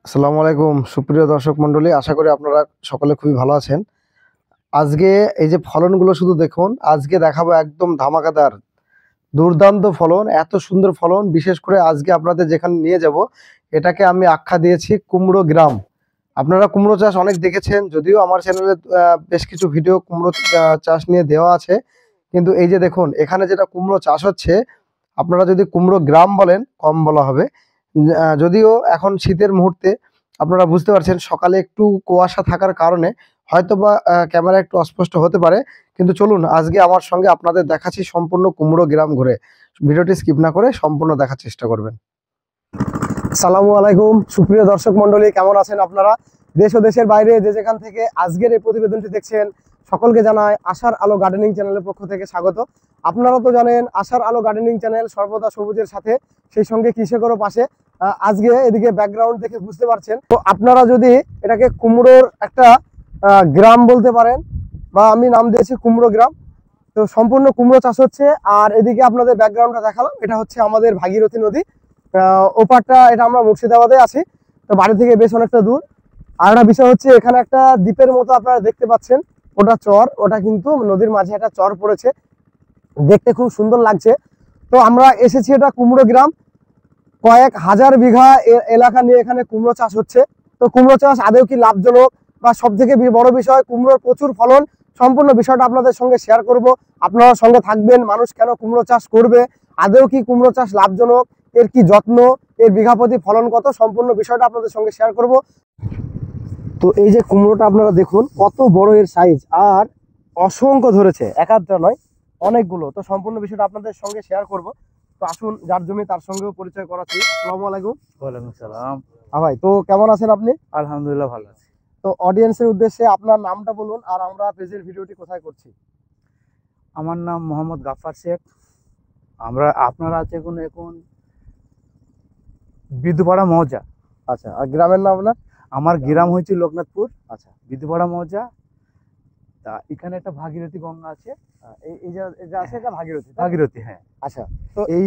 আসসালামু আলাইকুম সুপ্রিয় দর্শক মণ্ডলী, আশা করি আপনারা সকলে খুবই ভালো আছেন। আজকে এই যে ফলনগুলো শুধু দেখুন, আজকে দেখাবো একদম ধামাকাদার দুর্দান্ত ফলন, এত সুন্দর ফলন। বিশেষ করে আজকে আপনাদের যেখানে নিয়ে যাব, এটাকে আমি আখ্যা দিয়েছি কুমড়ো গ্রাম। আপনারা কুমড়ো চাষ অনেক দেখেছেন, যদিও আমার চ্যানেলে বেশ কিছু ভিডিও কুমড়ো চাষ নিয়ে দেওয়া আছে, কিন্তু এই যে দেখুন এখানে যেটা কুমড়ো চাষ হচ্ছে, আপনারা যদি কুমড়ো গ্রাম বলেন কম বলা হবে। যদিও এখন শীতের মুহূর্তে আপনারা বুঝতে পারছেন, সকালে একটু কুয়াশা থাকার কারণে হয়তোবা ক্যামেরা একটু অস্পষ্ট হতে পারে, কিন্তু চলুন আজকে আমার সঙ্গে আপনাদের দেখাচ্ছি সম্পূর্ণ কুমড়ো গ্রাম ঘুরে। ভিডিওটি স্কিপ না করে সম্পূর্ণ দেখার চেষ্টা করবেন। আসসালামু আলাইকুম সুপ্রিয় দর্শক মণ্ডলী, কেমন আছেন আপনারা? দেশ ও দেশের বাইরে যে যেখান থেকে আজকের এই প্রতিবেদনটি দেখছেন, সকলকে জানাই আশার আলো গার্ডেনিং চ্যানেলের পক্ষ থেকে স্বাগত। আপনারা তো জানেন আশার আলো গার্ডেনিং চ্যানেল সর্বদা সবুজের সাথে, সেই সঙ্গে কৃষকেরও পাশে। আজকে এদিকে ব্যাকগ্রাউন্ড দেখে বুঝতে পারছেন, তো আপনারা যদি এটাকে কুমড়োর একটা গ্রাম বলতে পারেন, বা আমি নাম দিয়েছি কুমড়ো গ্রাম। তো সম্পূর্ণ কুমড়ো চাষ হচ্ছে। আর এদিকে আপনাদের ব্যাকগ্রাউন্ডটা দেখালাম, এটা হচ্ছে আমাদের ভাগীরথী নদী। ওপারটা এটা আমরা মুর্শিদাবাদে আছি, তো বাড়ি থেকে বেশ অনেকটা দূর। আর একটা বিষয় হচ্ছে, এখানে একটা দ্বীপের মতো আপনারা দেখতে পাচ্ছেন, ওটা চর, ওটা কিন্তু নদীর মাঝে একটা চর পড়েছে, দেখতে খুব সুন্দর লাগছে। তো আমরা এসেছি এটা কুমড়ো গ্রাম, কয়েক হাজার বিঘা এলাকা নিয়ে এখানে কুমড়ো চাষ হচ্ছে। তো কুমড়ো চাষ আদৌ কি লাভজনক, বা সব থেকে বড় বিষয় কুমড়োর প্রচুর ফলন, সম্পূর্ণ বিষয়টা আপনাদের সঙ্গে শেয়ার করব। আপনারা সঙ্গে থাকবেন। মানুষ কেন কুমড়ো চাষ করবে, আদৌ কি কুমড়ো চাষ লাভজনক, এর কি যত্ন, এর বিঘা প্রতি ফলন কত, সম্পূর্ণ বিষয়টা আপনাদের সঙ্গে শেয়ার করব। তো এই যে কুমড়োটা আপনারা দেখুন কত বড় এর সাইজ, আর অসংখ্য ধরেছে, একাধটা নয়, অনেকগুলো। তো সম্পূর্ণ বিষয়টা আপনাদের সঙ্গে শেয়ার করব। তো আসুন, যার জমি তার সঙ্গেও পরিচয় করাচ্ছি। আসসালামু আলাইকুম। ওয়ালাইকুম সালাম। হ্যাঁ ভাই, তো কেমন আছেন আপনি? আলহামদুলিল্লাহ ভালো আছি। তো অডিয়েন্সের উদ্দেশ্যে আপনার নামটা বলুন, আর আমরা পেজের ভিডিওটি কোথায় করছি। আমার নাম মোহাম্মদ গাফফার শেখ। আপনারা আছে এখন বিধুপাড়া মৌজা। আচ্ছা, আর গ্রামের নাম আপনার? আমার গ্রাম হয়েছে লোকনাথপুর। আচ্ছা, বিধুপাড়া মৌজা। তা এখানে একটা ভাগীরথী গঙ্গা আছে। এই যে আছে এটা ভাগীরথী, ভাগীরথী, হ্যাঁ। আচ্ছা, তো এই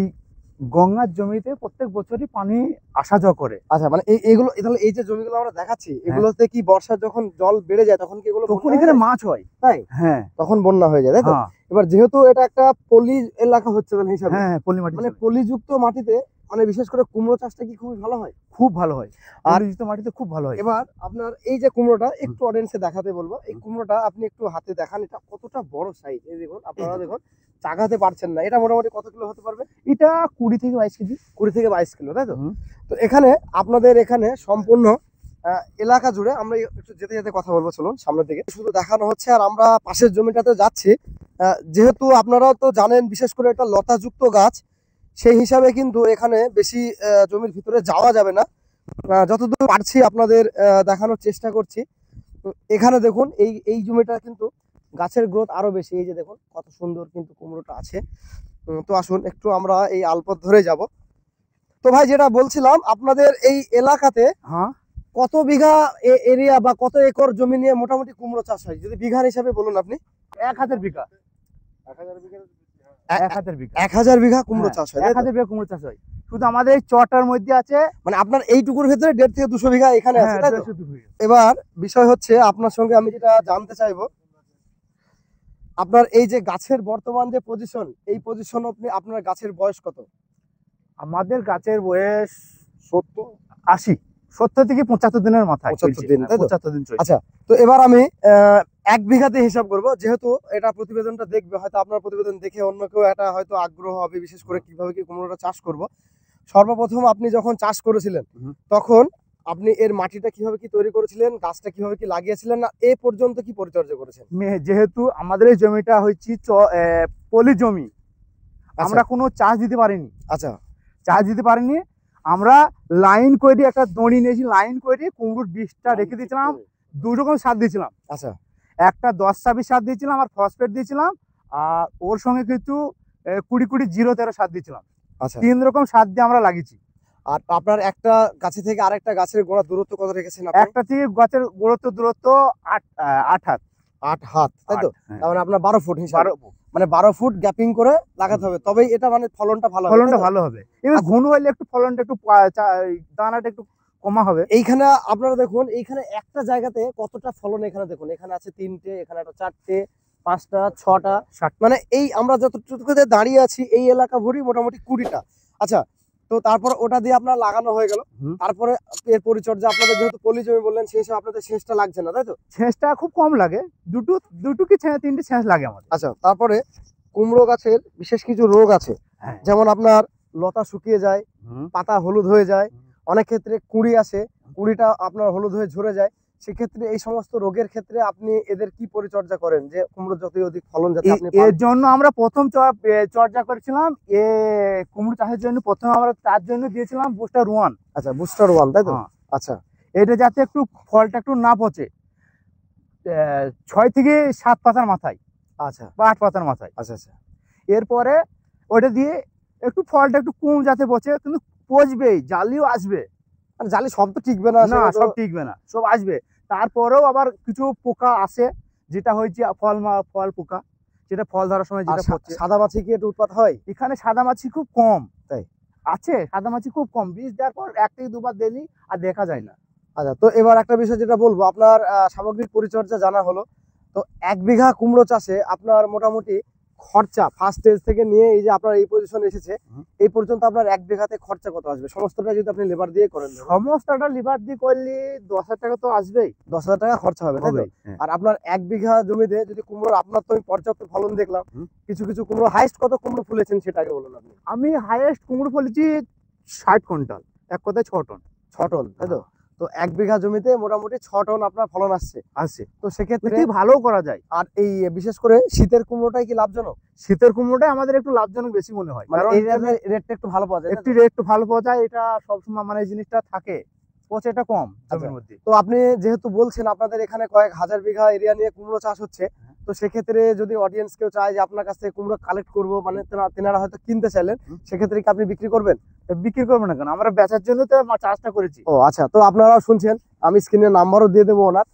গঙ্গার জমিতে প্রত্যেক বছরই পানি আসা যাওয়া করে। আচ্ছা, মানে এইগুলো তাহলে এই যে জমিগুলো আমরা দেখাচ্ছি, এগুলোতে কি বর্ষার যখন জল বেড়ে যায় তখন কি এগুলো তখন এখানে মাছ হয়, তাই? হ্যাঁ, তখন বন্যা হয়ে যায়, তাই তো? হ্যাঁ এবার যেহেতু এটা একটা পলি এলাকা হচ্ছে তাহলে হিসাবে, হ্যাঁ হ্যাঁ, পলি মাটি মানে চলে। পলিযুক্ত মাটিতে, মানে বিশেষ করে কুমড়ো চাষটা কি খুবই ভালো হয়? খুব ভালো হয়, আর পলিযুক্ত মাটিতে খুব ভালো হয়। এবার আপনার এই যে কুমড়োটা একটু অডিয়েন্সে দেখাতে বলবো, এই কুমড়োটা আপনি একটু হাতে দেখান, এটা কতটা বড় সাইজ। এই দেখুন, আপনারা দেখুন, চাগাতে পারছেন না। এটা মোটামুটি কত কিলো হতে পারবে? এটা 20 থেকে 22 কেজি। 20 থেকে 22 কিলো, তাই তো? তো এখানে আপনাদের এখানে সম্পূর্ণ এলাকা জুড়ে আমরা একটু যেতে যেতে কথা বলবো, চলুন সামনের দিকে। শুধু দেখানো হচ্ছে, আর আমরা পাশের জমিটাতে যাচ্ছি। যেহেতু আপনারা তো জানেন, বিশেষ করে এটা লতাযুক্ত গাছ, সেই হিসাবে কিন্তু এখানে বেশি জমির ভিতরে যাওয়া যাবে না। যতদূর পারছি আপনাদের দেখানোর চেষ্টা করছি। এখানে দেখুন, এই জমিটা কিন্তু গাছের গ্রোথ আরো বেশি। এই যে দেখুন কত সুন্দর কিন্তু কুমড়োটা আছে। তো আসুন একটু আমরা এই আলপথ ধরে যাব। তো ভাই, যেটা বলছিলাম, আপনাদের এই এলাকাতে হ্যাঁ, কত বিঘা এরিয়া বা কত একর জমি নিয়ে মোটামুটি কুমড়ো চাষ হয়, যদি বিঘার হিসাবে বলুন আপনি? 1000 বিঘা। 1000 বিঘা? 1000 বিঘা। 1000 বিঘা কুমড়ো চাষ হয়, তাই তো? 1000 বিঘা কুমড়ো চাষ হয়। শুধু আমাদের এই চরটার মধ্যে আছে, মানে আপনার এইটুকুর ভেতরে 1.5 থেকে 200 বিঘা এখানে আছে, হ্যাঁ, তাই তো? 200 বিঘা। এবার বিষয় হচ্ছে, আপনার সঙ্গে আমি যেটা জানতে চাইবো, আপনার এই যে গাছের বর্তমান যে পজিশন, এই পজিশন আপনি, আপনার গাছের বয়স কত? আমাদের গাছের বয়স 70, 80, 70 থেকে 75 দিনের মাথায় 75 দিন, তাই তো? 75 দিন চলছে। আচ্ছা, তো এবার আমি 1 বিঘাতে হিসাব করব, যেহেতু এটা প্রতিবেদনটা দেখবে, হয়তো আপনার প্রতিবেদন দেখে অন্য কেউ একটা হয়তো আগ্রহ হবে, বিশেষ করে কিভাবে কি কুমড়োটা চাষ করব। সর্বপ্রথম আপনি যখন চাষ করেছিলেন, তখন আপনি এর মাটিটা কিভাবে কি তৈরি করেছিলেন, গাছটা কিভাবে কি লাগিয়েছিলেন, না এ পর্যন্ত কি পরিচর্যা করেছেন? যেহেতু আমাদের এই জমিটা হচ্ছে পলি জমি, আমরা কোনো চাষ দিতে পারিনি। আচ্ছা, চাষ দিতে পারিনি। আমরা লাইন করে একটা দড়ি নিয়েছি, লাইন করে কুমড়োর বীজটা রেখে দিয়েছিলাম। 2 রকম সার দিয়েছিলাম। আচ্ছা, একটা 10-26 সার দিয়েছিলাম, আর ফসফেট দিয়েছিলাম। আর ওর সঙ্গে কিন্তু 20-20-0-13 সার দিয়েছিলাম। আচ্ছা। 3 রকম সার দিয়ে আমরা লাগিয়েছি। আর আপনার একটা গাছে থেকে আরেকটা গাছের গোড়ার দূরত্ব কত রেখেছেন আপনি? একটা থেকে গাছের দূরত্ব 8 হাত। 8 হাত, তাই তো? হ্যাঁ। তার মানে আপনার 12 ফুট হিসাবে, 12 মানে 12 ফুট গ্যাপিং করে লাগাতে হবে, তবেই এটা মানে ফলনটা ভালো হবে, ফলনটা তাই তো? ভালো হবে। এবার ঘন হলে একটু ফলনটা একটু দানাটা একটু কমা হবে। এইখানে আপনারা দেখুন, এইখানে একটা জায়গাতে কতটা ফলন, এখানে দেখুন, এখানে আছে 3টে, এখানে একটা 4টে, 5টা, 6টা, মানে এই আমরা যতটুকুতে দাঁড়িয়ে আছি এই এলাকা ভরি মোটামুটি 20টা। আচ্ছা, তো তারপর ওটা দিয়ে আপনার লাগানো হয়ে গেল, তারপরে এর পরিচর্যা আপনাদের যেহেতু পলি জমি বললেন সেই হিসাবে আপনাদের সেচটা লাগছে না, তাই তো? সেচটা খুব কম লাগে, দুটো কি 3টে সেচ লাগে আমাদের। আচ্ছা, তারপরে কুমড়ো গাছের বিশেষ কিছু রোগ আছে, হ্যাঁ। যেমন আপনার লতা শুকিয়ে যায়, পাতা হলুদ হয়ে যায়, অনেক ক্ষেত্রে কুঁড়ি আসে, কুঁড়িটা আপনার হলুদ হয়ে ঝরে যায়। সেক্ষেত্রে এই সমস্ত রোগের ক্ষেত্রে আপনি এদের কি পরিচর্যা করেন যে কুমড়ো যতই অধিক ফলন যাতে আপনি এর পান? জন্য আমরা প্রথম চর্চা করেছিলাম কুমড়ো চাষের জন্য। প্রথমে আমরা তার জন্য দিয়েছিলাম বুস্টার 1। আচ্ছা, বুস্টার 1, তাই তো? আচ্ছা, এটা যাতে একটু ফলটা একটু না পচে, 6 থেকে 7 পাতার মাথায়, আচ্ছা, বা 8 পাতার মাথায়। আচ্ছা, আচ্ছা, এরপরে ওটা দিয়ে একটু ফলটা একটু কম যাতে পচে, কিন্তু পচবেই, জালিও আসবে। আর জালি সব তো টিকবে না, না, সেটা তো- সব টিকবে না, সব আসবে। তারপরেও আবার কিছু পোকা আসে, যেটা হয়েছে ফল পোকা, যেটা ফল ধরার সময় আর যেটা পড়ছে। সাদা মাছি কি একটু উৎপাত হয়? এখানে সাদা মাছি খুব কম, তাই? আছে সাদা মাছি খুব কম, বীজ দেওয়ার পর 1 থেকে 2 বার দিলি আর দেখা যায় না। আচ্ছা, তো এবার একটা বিষয় যেটা বলবো, আপনার সামগ্রিক পরিচর্যা জানা হলো। তো 1 বিঘা কুমড়ো চাষে আপনার মোটামুটি খরচা ফার্স্ট স্টেজ থেকে নিয়ে এই যে আপনার এই পজিশন এসেছে এই পর্যন্ত আপনার 1 বিঘাতে খরচা কত আসবে সমস্তটা যদি আপনি লেবার দিয়ে করেন? সমস্তটা লিভার দিয়ে করলে 10,000 টাকা তো আসবেই। 10,000 টাকা খরচা হবে, তাই তো? আর আপনার 1 বিঘা জমিতে যদি কুমড়ো, আপনার তো আমি পর্যাপ্ত ফলন দেখলাম, কিছু কিছু কুমড়ো হাইস্ট কত কুমড়ো ফুলেছেন সেটা আগে বলুন আপনি। আমি হাইয়েস্ট কুমড়ো ফলেছি 60 কুইন্টাল, এক কথায় 6 টন। 6 টন, তাই তো? তো 1 বিঘা জমিতে মোটামুটি 6 টন আপনার ফলন আসছে। তো সেক্ষেত্রে ভালো করা যায়। আর এই বিশেষ করে শীতের কুমড়োটাই কি লাভজনক? শীতের কুমড়োটাই আমাদের একটু লাভজনক বেশি মনে হয়, মানে কারণ এই রেটটা একটু ভালো পাওয়া যায়, একটু রেট একটু ভালো পাওয়া যায়। এটা সবসময় মানে এই জিনিসটা থাকে, পচেটা কম জমির মধ্যে। তো আপনি যেহেতু বলছেন আপনাদের এখানে কয়েক হাজার বিঘা এরিয়া নিয়ে কুমড়ো চাষ হচ্ছে, তো সেক্ষেত্রে যদি অডিয়েন্স কেউ চায় যে আপনার কাছ থেকে কুমড়ো কালেক্ট করবো, মানে তেনারা হয়তো কিনতে চাইলেন, সেক্ষেত্রে কি আপনি বিক্রি করবেন? বিক্রি করবো না কেন, আমরা বেচার জন্য তো চাষটা করেছি। ও আচ্ছা, তো আপনারাও শুনছেন, আমি স্ক্রিনে নাম্বারও দিয়ে দেবো ওনার।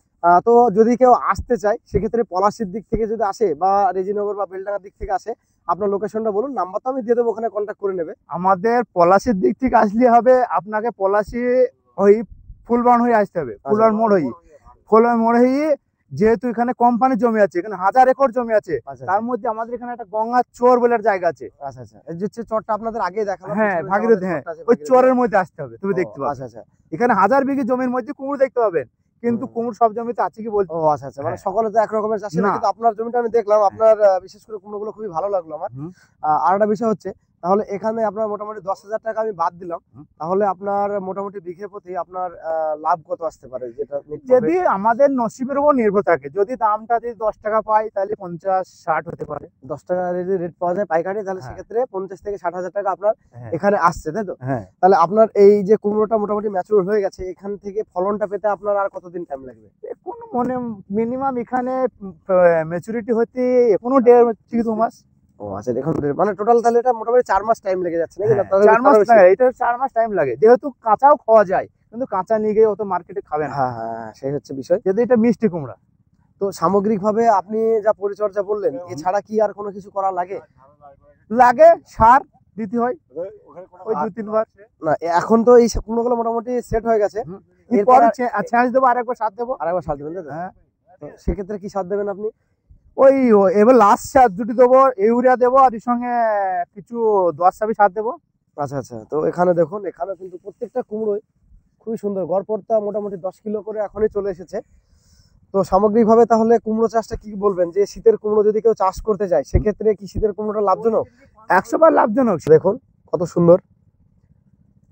তো যদি কেউ আসতে চায় সেক্ষেত্রে পলাশির দিক থেকে যদি আসে বা রেজিনগর বা বেলডাঙ্গার দিক থেকে আসে, আপনার লোকেশনটা বলুন, নাম্বার তো আমি দিয়ে দেবো, ওখানে কন্ট্যাক্ট করে নেবে। আমাদের পলাশির দিক থেকে আসলে হবে, আপনাকে পলাশি ওই ফুলবান হয়ে আসতে হবে, ফুলবান মোড় হয়ে, যেহেতু এখানে কোম্পানির জমি আছে, এখানে 1000 একর জমি আছে, তার মধ্যে আমাদের এখানে একটা গঙ্গা চর বলে জায়গা আছে। আচ্ছা, আচ্ছা, এই যে চরটা আপনাদের আগে দেখালাম, হ্যাঁ, ভাগীরথী, হ্যাঁ, ওই চরের মধ্যে আসতে হবে, তুমি দেখতে পাবে। আচ্ছা, আচ্ছা, এখানে 1000 বিঘি জমির মধ্যে কুমড়ো দেখতে পাবেন, কিন্তু কুমড়ো সব জমিতে আছে কি বলতে। ও আচ্ছা, আচ্ছা, মানে সকলে তো একরকমের চাষি না, কিন্তু আপনার জমিটা আমি দেখলাম, আপনার বিশেষ করে কুমড়োগুলো খুবই ভালো লাগলো আমার। আর একটা বিষয় হচ্ছে, তাহলে এখানে আপনার মোটামুটি 10,000 টাকা আমি বাদ দিলাম, তাহলে আপনার মোটামুটি বিঘে প্রতি আপনার লাভ কত আসতে পারে? যেটা যদি আমাদের নসিবের উপর নির্ভর থাকে, যদি দামটা যদি 10 টাকা পাই তাহলে 50-60 হতে পারে। 10 টাকা যদি রেট পাওয়া যায় পাইকারি, তাহলে সেক্ষেত্রে 50 থেকে 60,000 টাকা আপনার এখানে আসছে, তাই তো? তাহলে আপনার এই যে কুমড়োটা মোটামুটি ম্যাচিউর হয়ে গেছে, এখান থেকে ফলনটা পেতে আপনার আর কতদিন টাইম লাগবে? কোনো মানে মিনিমাম এখানে ম্যাচুরিটি হতে এখনো 1.5 থেকে 2 মাস। ও আচ্ছা, দেখুন মানে টোটাল তাহলে এটা মোটামুটি 4 মাস টাইম লেগে যাচ্ছে নাকি? 4 মাস লাগে, এটা 4 মাস টাইম লাগে, যেহেতু কাঁচাও খাওয়া যায়, কিন্তু কাঁচা নিয়ে গিয়ে অত মার্কেটে খাবে না। হ্যাঁ, হ্যাঁ, সেই হচ্ছে বিষয়। যদি এটা মিষ্টি কুমড়া। তো সামগ্রিকভাবে আপনি যা পরিচর্যা বললেন, এছাড়া কি আর কোনো কিছু করা লাগে? সার দিতে হয় ওই 2-3 বার। না, এখন তো এই কুমড়োগুলো মোটামুটি সেট হয়ে গেছে, এরপর ছেঁচ দেবো, আরেকবার সার দেবো। আরেকবার সার দেবেন, তাই তো? তো সেক্ষেত্রে কি সার দেবেন আপনি? ওই এবার লাস্ট সার দুটি দেবো, ইউরিয়া দেবো, আর এর সঙ্গে কিছু 10-20 সার দেবো। আচ্ছা, আচ্ছা, তো এখানে দেখুন, এখানে কিন্তু প্রত্যেকটা কুমড়োই খুবই সুন্দর, গড়পড়তা মোটামুটি 10 কিলো করে এখনই চলে এসেছে। তো সামগ্রিকভাবে তাহলে কুমড়ো চাষটা কি বলবেন, যে শীতের কুমড়ো যদি কেউ চাষ করতে যায় সেক্ষেত্রে কি শীতের কুমড়োটা লাভজনক? 100 বার লাভজনক। দেখুন কত সুন্দর।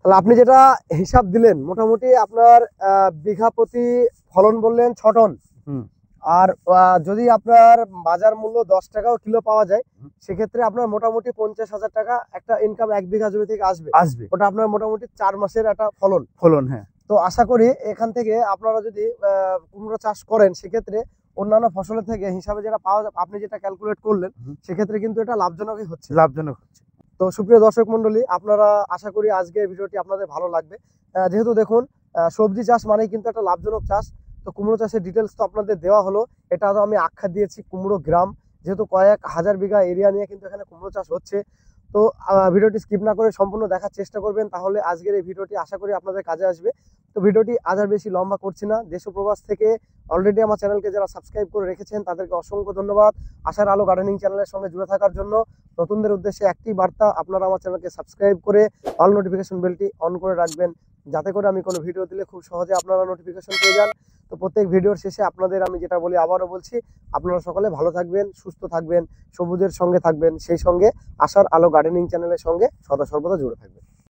তাহলে আপনি যেটা হিসাব দিলেন, মোটামুটি আপনার বিঘা প্রতি ফলন বললেন 6 টন, আর যদি আপনার বাজার মূল্য 10 টাকাও কিলো পাওয়া যায়, সেক্ষেত্রে আপনার মোটামুটি 50,000 টাকা একটা ইনকাম 1 বিঘা জমি থেকে আসবে। ওটা আপনার মোটামুটি 4 মাসের একটা ফলন। হ্যাঁ। তো আশা করি এখান থেকে আপনারা যদি কুমড়ো চাষ করেন, সেক্ষেত্রে অন্যান্য ফসলের থেকে হিসাবে যেটা পাওয়া যায়, আপনি যেটা ক্যালকুলেট করলেন, সেক্ষেত্রে কিন্তু এটা লাভজনকই হচ্ছে। তো সুপ্রিয় দর্শক মন্ডলী, আপনারা আশা করি আজকের ভিডিওটি আপনাদের ভালো লাগবে। যেহেতু দেখুন, সবজি চাষ মানেই কিন্তু একটা লাভজনক চাষ। তো কুমড়ো চাষের ডিটেলস তো আপনাদের দেওয়া হলো, এটা তো আমি আখ্যা দিয়েছি কুমড়ো গ্রাম, যেহেতু কয়েক হাজার বিঘা এরিয়া নিয়ে কিন্তু এখানে কুমড়ো চাষ হচ্ছে। তো ভিডিওটি স্কিপ না করে সম্পূর্ণ দেখার চেষ্টা করবেন, তাহলে আজকের এই ভিডিওটি আশা করি আপনাদের কাজে আসবে। তো ভিডিওটি আজ আর বেশি লম্বা করছি না, দেশ ও প্রবাস থেকে অলরেডি আমার চ্যানেলকে যারা সাবস্ক্রাইব করে রেখেছেন তাদেরকে অসংখ্য ধন্যবাদ। আশার আলো গার্ডেনিং চ্যানেলের সঙ্গে জুড়ে থাকার জন্য। নতুনদের উদ্দেশ্যে একটি বার্তা, আপনারা আমার চ্যানেলকে সাবস্ক্রাইব করে অল নোটিফিকেশন বেলটি অন করে রাখবেন, যাতে করে আমি কোনো ভিডিও দিলে খুব সহজে আপনারা নোটিফিকেশন পেয়ে যান। তো প্রত্যেক ভিডিওর শেষে আপনাদের আমি যেটা বলি আবারও বলছি, আপনারা সকলে ভালো থাকবেন, সুস্থ থাকবেন, সবুজের সঙ্গে থাকবেন, সেই সঙ্গে আশার আলো গার্ডেনিং চ্যানেলের সঙ্গে সদা সর্বদা জুড়ে থাকবেন।